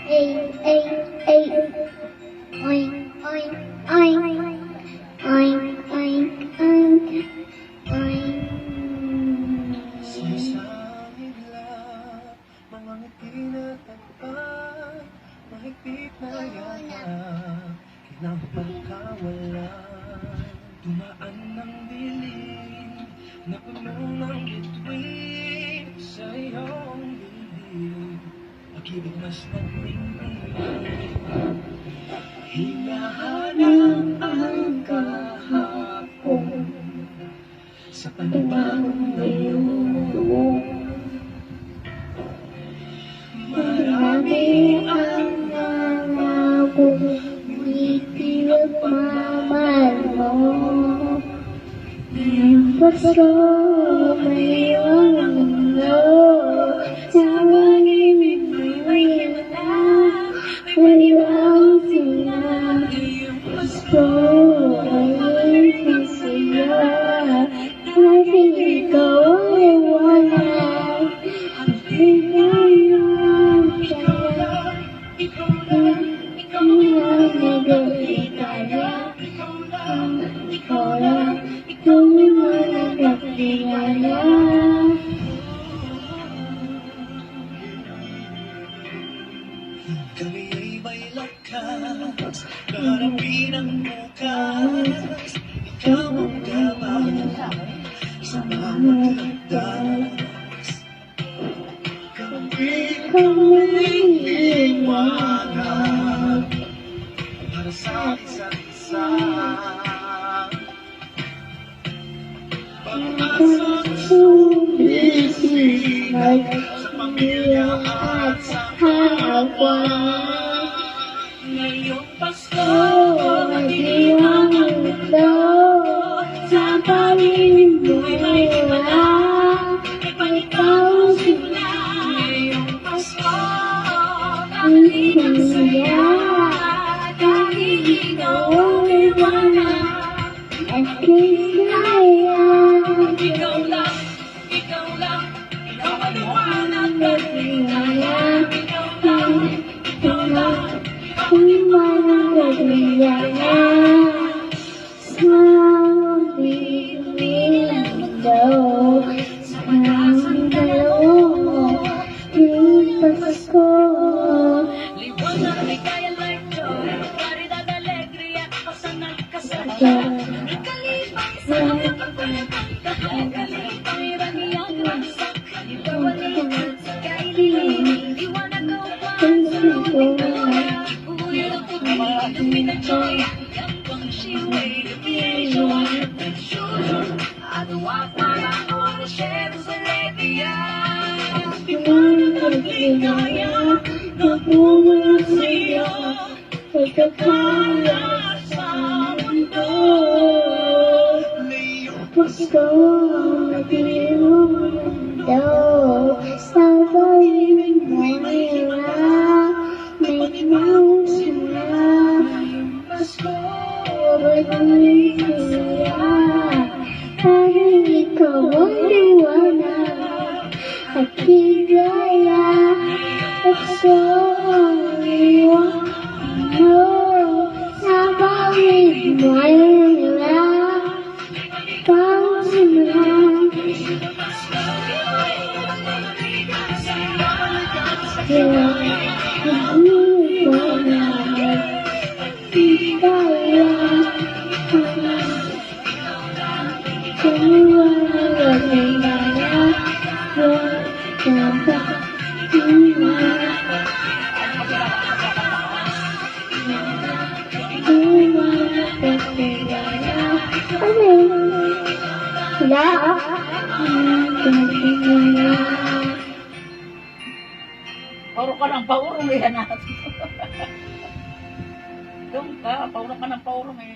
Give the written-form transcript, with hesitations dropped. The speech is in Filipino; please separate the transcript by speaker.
Speaker 1: ay, ay, ay, oink, oink, oink, oink, oink, oink, oink.
Speaker 2: Sasangit lang, mga ngiti na tapat, mahigpit na yakap, kinapagkawalan. Tumaan ng dilim, na puno ng bituin sa iyong bibig. Pag-ibig mas nagpindig, hinahanap ang kahapon sa panibagong ngayon.
Speaker 1: Marami ang nangako, ngunit pinagmamahal mo. Ngayong Pasko, mayroong mundo, sa pag-ibig mo'y wala, walang sila. Ngayong Pasko, ay masaya, dahil ikaw ay wala. Ikaw lang nag-aligaya, ikaw lang nag-aligaya.
Speaker 2: Kami ay may lakas, harapin ang bukas. Ikaw ang gabay sa bawat landas. Kami iiwanan para sa isa't isa. Pag-asang sumisipag sa pamilya at sa kapwa. Ngayong Pasko,
Speaker 1: Magdiwang ang mundo, sa pag-ibig mo'y wala, ikaw ang simula.
Speaker 2: ngayong Pasko,
Speaker 1: Ang masaya, dahil ikaw ay wala, at kisaya.
Speaker 2: ikaw lang, ikaw ang liwanag at
Speaker 1: Kaya,
Speaker 2: ikaw lang,
Speaker 1: ikaw lang, ang magagaya. Sa pag-ibig ng mundo, sa dalawa, ngayong Pasko.
Speaker 2: liwanag, ligaya, light, joy, caridad, alegría, pasanan, kasaya. Nakalipay sa iyong pagpapagod, nakalipay raniyang bagsak. Ikaw ang liwanag sa kaililing, liwanag ang pagpapagod. Uy, ang pagpapagod, pinag-joy, yang pang shiway, lumiyon, nag-shoot, adawa para on the shadows of Arabia. Liwanag, ligaya, napuno sa iyo, pagkakaya sa mundo.
Speaker 1: Pasko, magdiwang ang mundo, sa pag-ibig mo'y wala, may sila. Pasko, magdiwang sila, dahil ikaw ang liwanag at higaya. Pasko, magdiwang ang mundo, sa pag-ibig mo'y wala, ikaw ang simula. Kaya, mag-iwanag, higaya. Kaliwanag at higaya, dapat liwanag at higaya. Wala ah.
Speaker 3: Pauro ka ng paurong eh, anak. Doon ka, pauro ka ng paurong eh.